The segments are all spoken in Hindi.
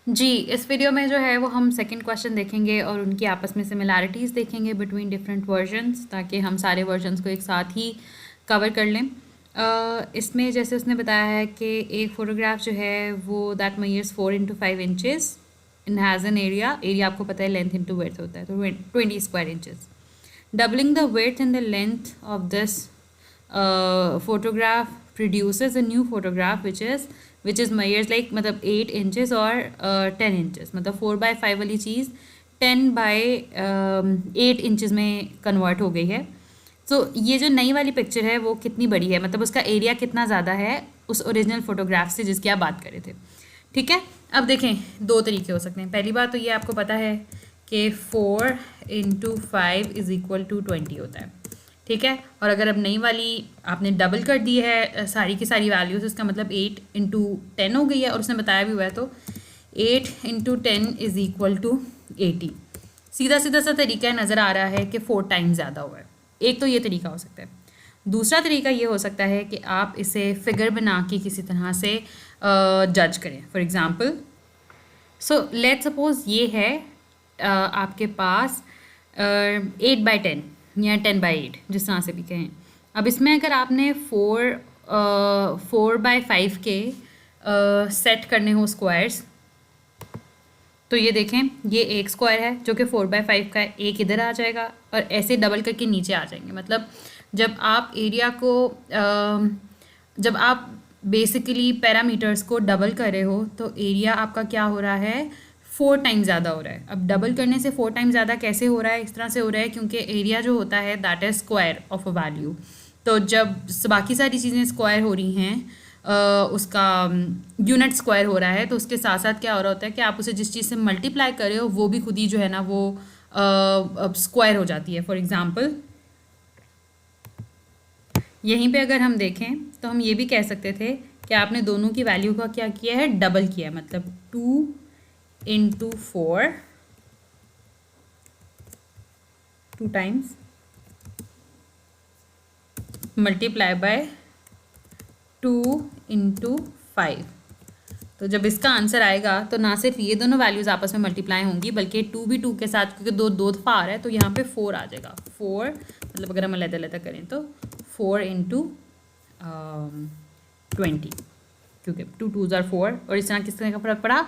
जी, इस वीडियो में जो है वो हम सेकंड क्वेश्चन देखेंगे और उनकी आपस में सिमिलैरिटीज़ देखेंगे बिटवीन डिफरेंट वर्जन्स, ताकि हम सारे वर्जन्स को एक साथ ही कवर कर लें। इसमें जैसे उसने बताया है कि एक फ़ोटोग्राफ जो है वो that measures 4 into 5 inches in has an area आपको पता है लेंथ इंटू विड्थ होता है, तो 20 square inches. Doubling the width and the length of this photograph produces a new photograph which is measures like मतलब 8 inches और 10 inches, मतलब 4/5 वाली चीज़ 10/8 इंचज़ में कन्वर्ट हो गई है। तो ये जो नई वाली पिक्चर है वो कितनी बड़ी है, मतलब उसका एरिया कितना ज़्यादा है उस ओरिजिनल फोटोग्राफ से जिसकी आप बात कर रहे थे। ठीक है, अब देखें दो तरीके हो सकते हैं। पहली बात तो ये आपको पता है कि 4 into 5 = 20 होता है। ठीक है, और अगर अब नई वाली आपने डबल कर दी है सारी की सारी वैल्यूज, इसका मतलब 8 into 10 हो गई है, और उसने बताया भी हुआ है, तो 8 into 10 = 80। सीधा सीधा सा तरीका नज़र आ रहा है कि 4 टाइम्स ज़्यादा हुआ है। एक तो ये तरीका हो सकता है। दूसरा तरीका ये हो सकता है कि आप इसे फिगर बना के किसी तरह से जज करें। For example, so let suppose ये है आपके पास 8/10 या 10/8, जिस तरह से भी कहें। अब इसमें अगर आपने 4/5 के सेट करने हो स्क्वायर्स, तो ये देखें, ये एक स्क्वायर है जो कि 4/5 का है, एक इधर आ जाएगा और ऐसे डबल करके नीचे आ जाएंगे। मतलब जब आप एरिया को जब आप बेसिकली पैरामीटर्स को डबल कर रहे हो तो एरिया आपका क्या हो रहा है, 4 टाइम्स ज़्यादा हो रहा है। अब डबल करने से 4 टाइम्स ज़्यादा कैसे हो रहा है? इस तरह से हो रहा है क्योंकि एरिया जो होता है that is square of a value. तो जब बाकी सारी चीज़ें स्क्वायर हो रही हैं, उसका यूनिट स्क्वायर हो रहा है, तो उसके साथ साथ क्या हो रहा होता है कि आप उसे जिस चीज़ से मल्टीप्लाई कर रहे हो वो भी खुद ही जो है ना वो स्क्वायर हो जाती है। फॉर एग्ज़ाम्पल, यहीं पे अगर हम देखें तो हम ये भी कह सकते थे कि आपने दोनों की वैल्यू का क्या किया है, डबल किया है। मतलब 2 into 4, 2 times multiply by 2 into 5। तो जब इसका आंसर आएगा तो ना सिर्फ ये दोनों वैल्यूज़ आपस में मल्टीप्लाई होंगी, बल्कि 2 भी 2 के साथ, क्योंकि दो दफ़ा आ रहा है तो यहाँ पे 4 आ जाएगा। 4 मतलब अगर हम अलग-अलग करें तो 4 into 20, क्योंकि 2 2s are 4, और इस तरह किस तरह का फ़र्क पड़ा,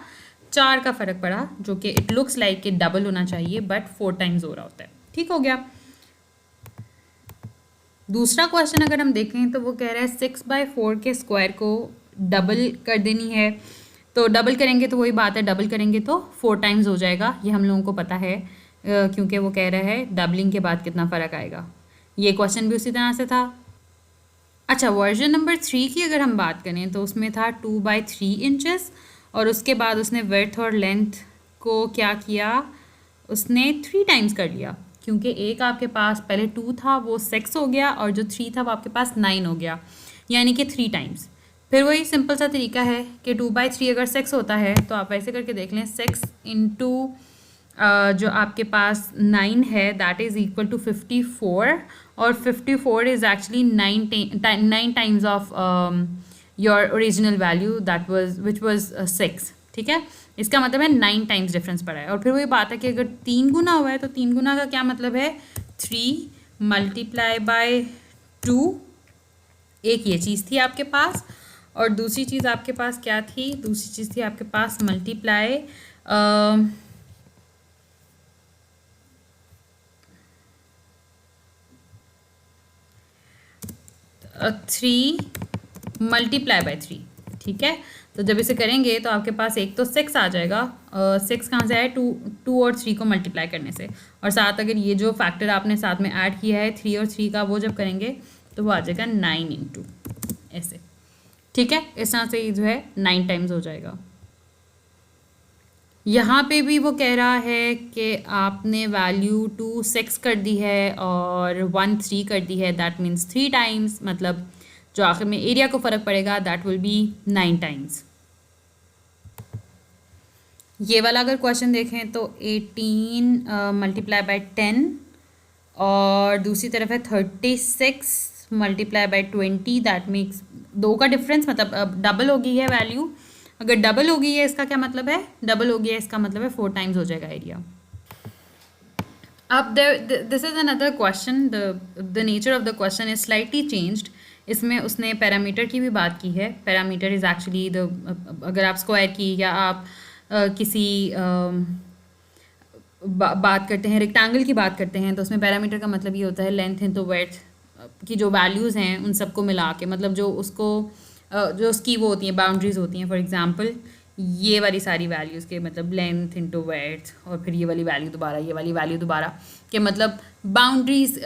4 का फ़र्क पड़ा, जो कि इट लुक्स लाइक कि डबल होना चाहिए बट 4 टाइम्स हो रहा होता है। ठीक हो गया। दूसरा क्वेश्चन अगर हम देखें तो वो कह रहा है 6/4 के स्क्वायर को डबल कर देनी है। तो डबल करेंगे तो वही बात है, डबल करेंगे तो 4 टाइम्स हो जाएगा, ये हम लोगों को पता है, क्योंकि वो कह रहा है डबलिंग के बाद कितना फ़र्क आएगा। ये क्वेश्चन भी उसी तरह से था। अच्छा, वर्जन नंबर 3 की अगर हम बात करें तो उसमें था 2/3 इंचेस, और उसके बाद उसने विड्थ और लेंथ को क्या किया, उसने 3 टाइम्स कर लिया, क्योंकि एक आपके पास पहले 2 था वो 6 हो गया, और जो 3 था वो आपके पास 9 हो गया, यानी कि 3 टाइम्स। फिर वही सिंपल सा तरीका है कि 2/3 अगर 6 होता है तो आप वैसे करके देख लें, 6 इंटू जो आपके पास 9 है दैट इज़ इक्वल टू 54, और 54 is actually 9 times of your original value that was which was 6। ठीक है, इसका मतलब है 9 टाइम्स डिफरेंस पड़ा है। और फिर वही बात है कि अगर 3 गुना हुआ है तो 3 गुना का क्या मतलब है, 3 मल्टीप्लाई बाय 2। एक ये चीज़ थी आपके पास, और दूसरी चीज़ आपके पास क्या थी, दूसरी चीज़ थी आपके पास मल्टीप्लाई 3 मल्टीप्लाई बाय 3। ठीक है, तो जब इसे करेंगे तो आपके पास एक तो 6 आ जाएगा, 6 कहाँ से आया, 2 और 3 को मल्टीप्लाई करने से, और साथ अगर ये जो फैक्टर आपने साथ में ऐड किया है 3 और 3 का, वो जब करेंगे तो वो आ जाएगा 9 into ऐसे। ठीक है, इस तरह से जो है 9 टाइम्स हो जाएगा। यहाँ पे भी वो कह रहा है कि आपने वैल्यू 2 6 कर दी है और 1 3 कर दी है, दैट मीन्स 3 टाइम्स, मतलब जो आखिर में एरिया को फ़र्क पड़ेगा दैट विल बी 9 टाइम्स। ये वाला अगर क्वेश्चन देखें तो 18 मल्टीप्लाई बाय 10, और दूसरी तरफ है 36 मल्टीप्लाई बाय 20, दैट मीन्स 2 का डिफरेंस, मतलब डबल हो गई है वैल्यू, अगर डबल हो गई है इसका क्या मतलब है, डबल हो गया है इसका मतलब है 4 टाइम्स हो जाएगा एरिया। अब this is another question, the nature of the question is slightly changed. इसमें उसने पैरामीटर की भी बात की है। पैरामीटर इज़ एक्चुअली द, अगर आप स्क्वायर की या आप किसी बात करते हैं, रेक्टेंगल की बात करते हैं, तो उसमें पैरामीटर का मतलब ये होता है लेंथ इंटू विड्थ की जो वैल्यूज़ हैं उन सबको मिला के, मतलब जो उसको जो उसकी वो होती हैं बाउंड्रीज़ होती हैं। फॉर एग्जांपल ये वाली सारी वैल्यूज़ के मतलब लेंथ इंटू विड्थ, और फिर ये वाली वैल्यू दोबारा, ये वाली वैल्यू दोबारा, के मतलब बाउंड्रीज़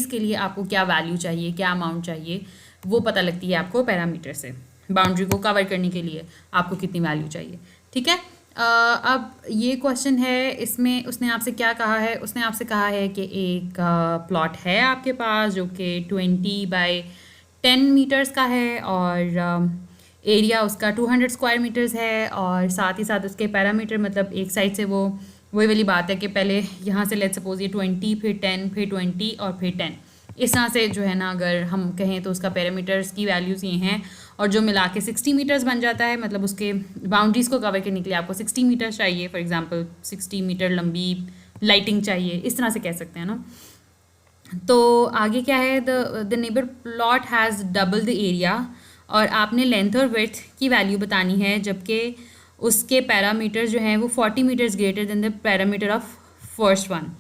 के लिए आपको क्या वैल्यू चाहिए, क्या अमाउंट चाहिए, वो पता लगती है आपको पैरामीटर से। बाउंड्री को कवर करने के लिए आपको कितनी वैल्यू चाहिए, ठीक है। अब ये क्वेश्चन है, इसमें उसने आपसे क्या कहा है, उसने आपसे कहा है कि एक प्लॉट है आपके पास जो कि 20x10 मीटर्स का है, और एरिया उसका 200 स्क्वायर मीटर्स है, और साथ ही साथ उसके पैरामीटर, मतलब एक साइड से वो वही वाली बात है कि पहले यहाँ से लेट्स सपोज ये 20, फिर 10, फिर 20 और फिर 10, इस तरह से जो है ना अगर हम कहें तो उसका पैरामीटर्स की वैल्यूज़ ये हैं, और जो मिला के 60 मीटर्स बन जाता है। मतलब उसके बाउंड्रीज़ को कवर करने के लिए आपको 60 मीटर्स चाहिए, फॉर एग्जांपल 60 मीटर लंबी लाइटिंग चाहिए, इस तरह से कह सकते हैं ना। तो आगे क्या है, the neighbour plot has double the area, और आपने लेंथ और विड्थ की वैल्यू बतानी है, जबकि उसके पैरामीटर्स जो हैं वो 40 metres greater than the parameter of first one.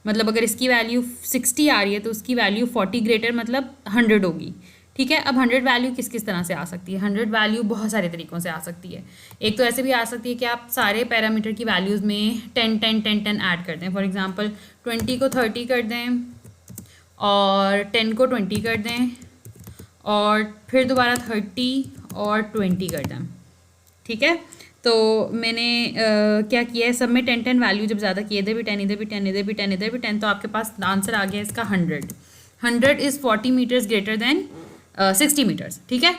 मतलब अगर इसकी वैल्यू 60 आ रही है तो उसकी वैल्यू 40 ग्रेटर मतलब 100 होगी, ठीक है। अब 100 वैल्यू किस किस तरह से आ सकती है, 100 वैल्यू बहुत सारे तरीक़ों से आ सकती है। एक तो ऐसे भी आ सकती है कि आप सारे पैरामीटर की वैल्यूज़ में 10 10 10 10 ऐड कर दें। फॉर एग्जांपल 20 को 30 कर दें, और 10 को 20 कर दें, और फिर दोबारा 30 और 20 कर दें, ठीक है। तो मैंने क्या किया है, सब में 10 10 वैल्यू जब ज़्यादा किए, इधर भी 10, इधर भी 10, इधर भी 10, इधर भी 10, तो आपके पास आंसर आ गया इसका 100। 100 is 40 metres greater than 60 metres, ठीक है।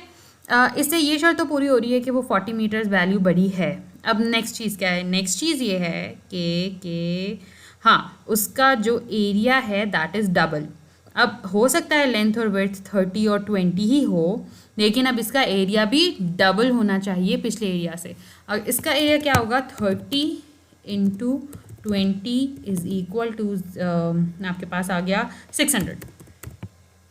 इससे ये शर्त तो पूरी हो रही है कि वो 40 मीटर्स वैल्यू बड़ी है। अब नेक्स्ट चीज़ क्या है, नेक्स्ट चीज़ ये है कि हाँ उसका जो एरिया है दैट इज़ डबल। अब हो सकता है लेंथ और विड्थ 30 और 20 ही हो, लेकिन अब इसका एरिया भी डबल होना चाहिए पिछले एरिया से। अब इसका एरिया क्या होगा, 30 इंटू 20 इज़ इक्वल टू आपके पास आ गया 600,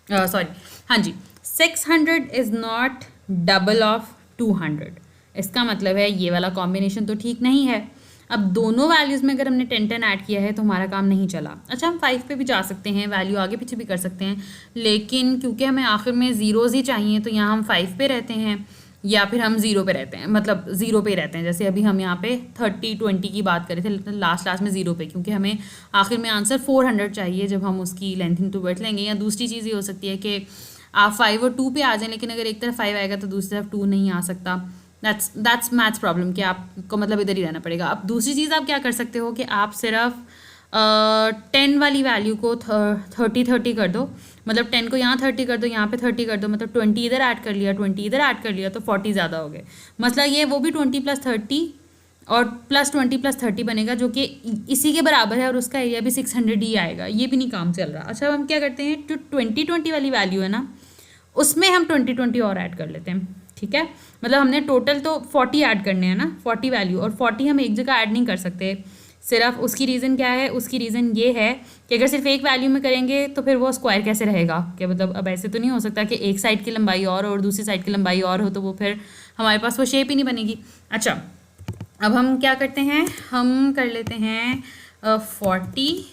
सॉरी हाँ जी 600 इज़ नॉट डबल ऑफ 200। इसका मतलब है ये वाला कॉम्बिनेशन तो ठीक नहीं है। अब दोनों वैल्यूज़ में अगर हमने 10 10 ऐड किया है तो हमारा काम नहीं चला। अच्छा हम 5 पे भी जा सकते हैं, वैल्यू आगे पीछे भी कर सकते हैं, लेकिन क्योंकि हमें आखिर में ज़ीरोज़ ही चाहिए तो यहाँ हम 5 पे रहते हैं, या फिर हम 0 पे रहते हैं, मतलब 0 पे रहते हैं। जैसे अभी हम यहाँ पे 30 20 की बात कर रहे थे, लास्ट में 0 पे, क्योंकि हमें आखिर में आंसर 400 चाहिए जब हम उसकी लेंथ इंटू विड्थ लेंगे। या दूसरी चीज़ ये हो सकती है कि आप 5 और 2 पे आ जाएं, लेकिन अगर एक तरफ 5 आएगा तो दूसरी तरफ 2 नहीं आ सकता। दैट्स मैथ्स प्रॉब्लम कि आपको मतलब इधर ही रहना पड़ेगा। अब दूसरी चीज़ आप क्या कर सकते हो कि आप सिर्फ 10 वाली वैल्यू को 30 कर दो, मतलब 10 को यहाँ 30 कर दो, यहाँ पे 30 कर दो, मतलब 20 इधर ऐड कर लिया, 20 इधर ऐड कर लिया, तो 40 ज़्यादा हो गए। मसला ये वो भी 20 + 30 और +20 + 30 बनेगा, जो कि इसी के बराबर है, और उसका एरिया भी 600 ही आएगा। ये भी नहीं काम चल रहा। अच्छा हम क्या करते हैं, जो 20 20 वाली वैल्यू है ना, उसमें हम 20 20 और ऐड कर लेते हैं, ठीक है। मतलब हमने टोटल तो 40 ऐड करने हैं ना, 40 वैल्यू, और 40 हम एक जगह ऐड नहीं कर सकते। सिर्फ उसकी रीज़न क्या है, उसकी रीज़न ये है कि अगर सिर्फ एक वैल्यू में करेंगे तो फिर वो स्क्वायर कैसे रहेगा, कि मतलब अब ऐसे तो नहीं हो सकता कि एक साइड की लंबाई और दूसरी साइड की लंबाई और हो, तो वो फिर हमारे पास वो शेप ही नहीं बनेगी। अच्छा अब हम क्या करते हैं, हम कर लेते हैं 40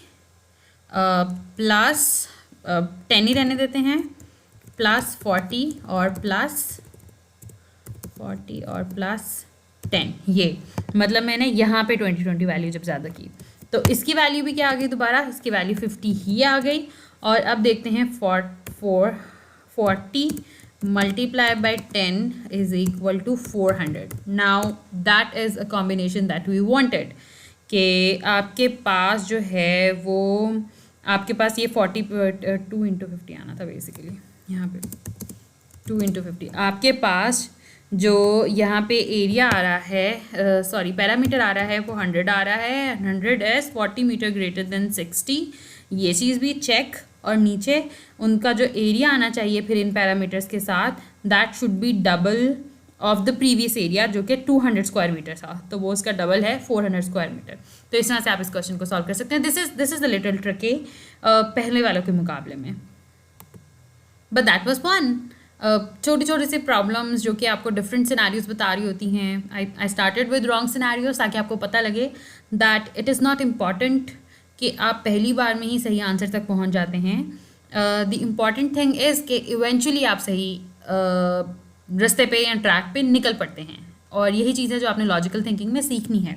प्लस 10 ही रहने देते हैं, प्लस 40 और प्लस 10। ये मतलब मैंने यहाँ पे 20 20 वैल्यू जब ज़्यादा की तो इसकी वैल्यू भी क्या आ गई, दोबारा इसकी वैल्यू 50 ही आ गई। और अब देखते हैं 40 multiplied by 10 is equal to 400. Now that is a combination that we wanted, कि आपके पास जो है वो आपके पास ये 2 × 50 आना था बेसिकली, यहाँ पे 2 × 50 आपके पास जो यहाँ पे एरिया आ रहा है, सॉरी पैरामीटर आ रहा है वो 100 आ रहा है। 100 इज़ 40 मीटर ग्रेटर देन 60, ये चीज़ भी चेक। और नीचे उनका जो एरिया आना चाहिए फिर इन पैरामीटर्स के साथ, that should be double of the previous area जो कि 200 स्क्वायर मीटर था, तो वो उसका डबल है 400 स्क्वायर मीटर। तो इस तरह से आप इस क्वेश्चन को सॉल्व कर सकते हैं। This is the little tricky पहले वालों के मुकाबले में, बट दैट वाज फन। छोटे छोटे से प्रॉब्लम्स जो कि आपको डिफरेंट सिनेरियोज बता रही होती हैं। I started with wrong scenarios ताकि आपको पता लगे that it is not important कि आप पहली बार में ही सही आंसर तक पहुंच जाते हैं। द इम्पॉर्टेंट थिंग इज़ कि इवेंचुअली आप सही रास्ते पे या ट्रैक पे निकल पड़ते हैं, और यही चीज़ है जो आपने लॉजिकल थिंकिंग में सीखनी है।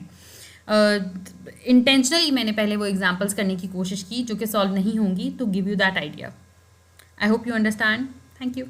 इंटेंशनली मैंने पहले वो एग्जांपल्स करने की कोशिश की जो कि सॉल्व नहीं होंगी, to give you that idea. I hope you understand. Thank you.